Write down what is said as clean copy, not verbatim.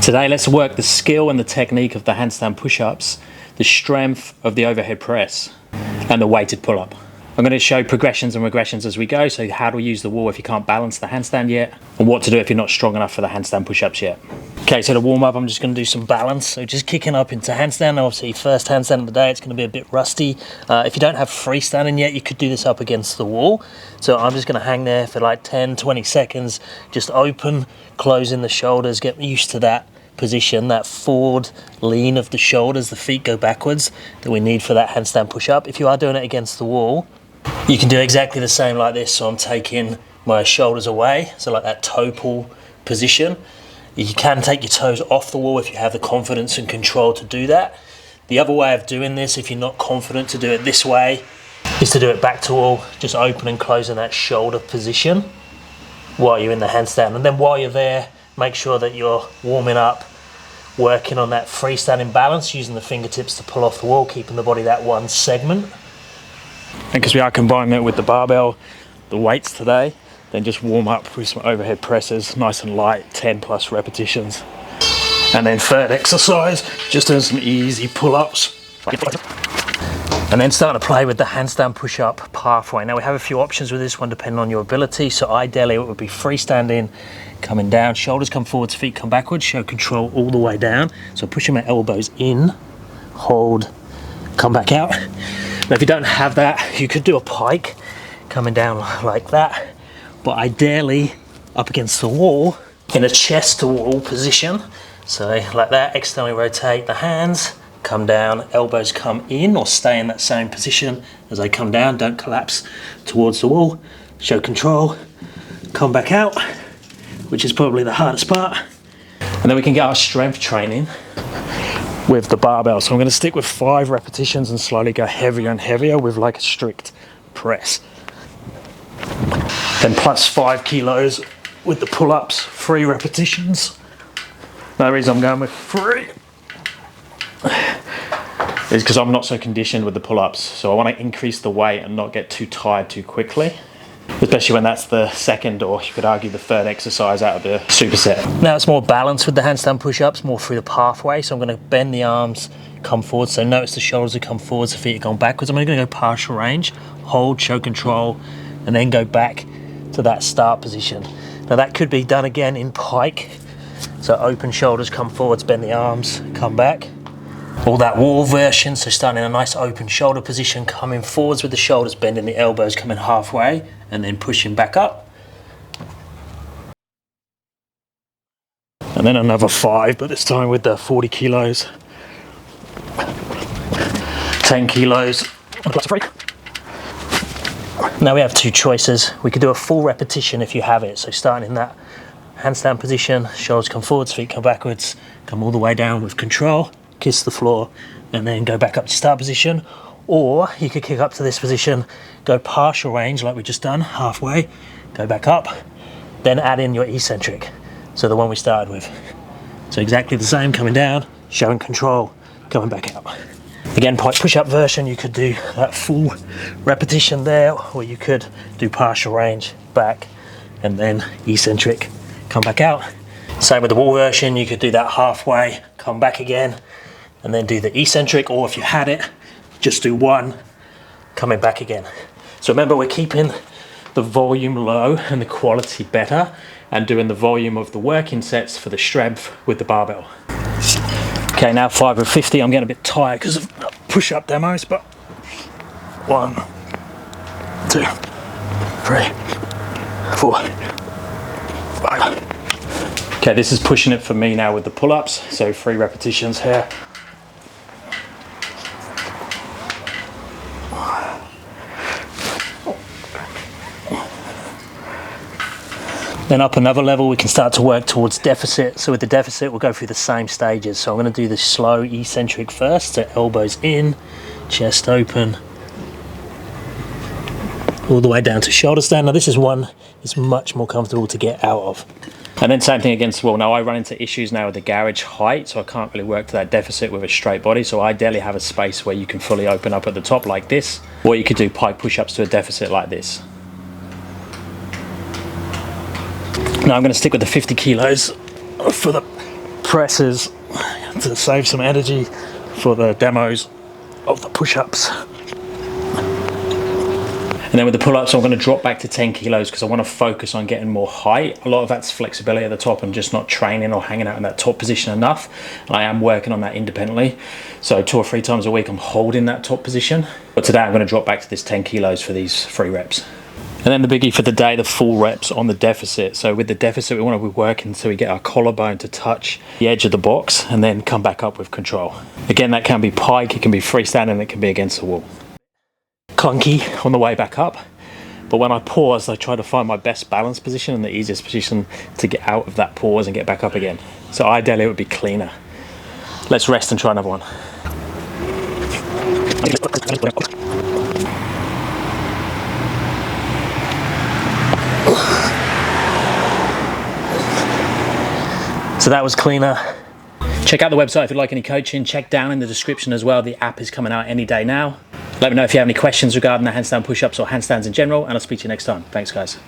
Today let's work the skill and the technique of the handstand push-ups, the strength of the overhead press and the weighted pull-up. I'm going to show progressions and regressions as we go, so how to use the wall if you can't balance the handstand yet, and what to do if you're not strong enough for the handstand push-ups yet. Okay, so to warm up I'm just going to do some balance, so just kicking up into handstand. Obviously first handstand of the day, it's going to be a bit rusty. If you don't have freestanding yet, you could do this up against the wall. So I'm just going to hang there for like 10-20 seconds, just open, closing the shoulders, get used to that position, that forward lean of the shoulders, the feet go backwards, that we need for that handstand push-up. If you are doing it against the wall, you can do exactly the same like this. So I'm taking my shoulders away, so like that toe pull position. You can take your toes off the wall if you have the confidence and control to do that. The other way of doing this, if you're not confident to do it this way, is to do it back to wall, just open and closing that shoulder position while you're in the handstand. And then while you're there, make sure that you're warming up, working on that freestanding balance, using the fingertips to pull off the wall, keeping the body that one segment. And because we are combining it with the barbell, the weights today, then just warm up with some overhead presses, nice and light, 10+ repetitions. And then third exercise, just doing some easy pull-ups. And then starting to play with the handstand push-up pathway. Now we have a few options with this one depending on your ability. So ideally it would be freestanding, coming down, shoulders come forwards, feet come backwards, show control all the way down. So pushing my elbows in, hold, come back out. Now if you don't have that, you could do a pike, coming down like that. But ideally up against the wall in a chest to wall position. So like that, externally rotate the hands, come down, elbows come in or stay in that same position as they come down, don't collapse towards the wall, show control, come back out, which is probably the hardest part. And then we can get our strength training with the barbell. So I'm going to stick with 5 repetitions and slowly go heavier and heavier with like a strict press. Then plus 5 kilos with the pull-ups, 3 repetitions. The reason I'm going with 3 is because I'm not so conditioned with the pull-ups, so I want to increase the weight and not get too tired too quickly, especially when that's the second, or you could argue the third exercise out of the superset. Now it's more balanced with the handstand push-ups, more through the pathway. So I'm going to bend the arms, come forward. So notice the shoulders have come forwards, the feet are going backwards. I'm only going to go partial range, hold, show control, and then go back to that start position. Now that could be done again in pike. So open shoulders, come forwards, bend the arms, come back. Or that wall version, so starting in a nice open shoulder position, coming forwards with the shoulders, bending the elbows, coming halfway, and then pushing back up. And then another 5, but this time with the 40 kilos. 10 kilos, plus 3. Now we have 2 choices. We could do a full repetition if you have it. So starting in that handstand position, shoulders come forwards, feet come backwards, come all the way down with control, kiss the floor, and then go back up to start position. Or you could kick up to this position, go partial range like we just done, halfway, go back up, then add in your eccentric. So the one we started with. So exactly the same, coming down, showing control, coming back out. Again, pike push-up version, you could do that full repetition there, or you could do partial range, back, and then eccentric, come back out. Same with the wall version, you could do that halfway, come back again, and then do the eccentric, or if you had it, just do one, coming back again. So remember, we're keeping the volume low and the quality better, and doing the volume of the working sets for the strength with the barbell. Okay, now 5 of 50. I'm getting a bit tired because of push-up demos, but 1, 2, 3, 4, 5. Okay, this is pushing it for me now with the pull-ups, so 3 repetitions here. Then up another level, we can start to work towards deficit. So with the deficit, we'll go through the same stages. So I'm going to do the slow eccentric first. So elbows in, chest open, all the way down to shoulder stand. Now this is one that's much more comfortable to get out of. And then same thing against the wall. Now I run into issues now with the garage height, so I can't really work to that deficit with a straight body. So I ideally have a space where you can fully open up at the top like this, or you could do pike push-ups to a deficit like this. Now I'm going to stick with the 50 kilos for the presses to save some energy for the demos of the push-ups. And then with the pull-ups, I'm going to drop back to 10 kilos because I want to focus on getting more height. A lot of that's flexibility at the top and just not training or hanging out in that top position enough. And I am working on that independently. So 2 or 3 times a week, I'm holding that top position. But today I'm going to drop back to this 10 kilos for these 3 reps. And then the biggie for the day, the full reps on the deficit. So with the deficit, we want to be working so we get our collarbone to touch the edge of the box and then come back up with control. Again, that can be pike, it can be freestanding, it can be against the wall. Clunky on the way back up, but when I pause, I try to find my best balance position and the easiest position to get out of that pause and get back up again. So ideally it would be cleaner. Let's rest and try another one. So that was cleaner. Check out the website if you'd like any coaching. Check down in the description as well. The app is coming out any day now. Let me know if you have any questions regarding the handstand push-ups or handstands in general, and I'll speak to you next time. Thanks, guys.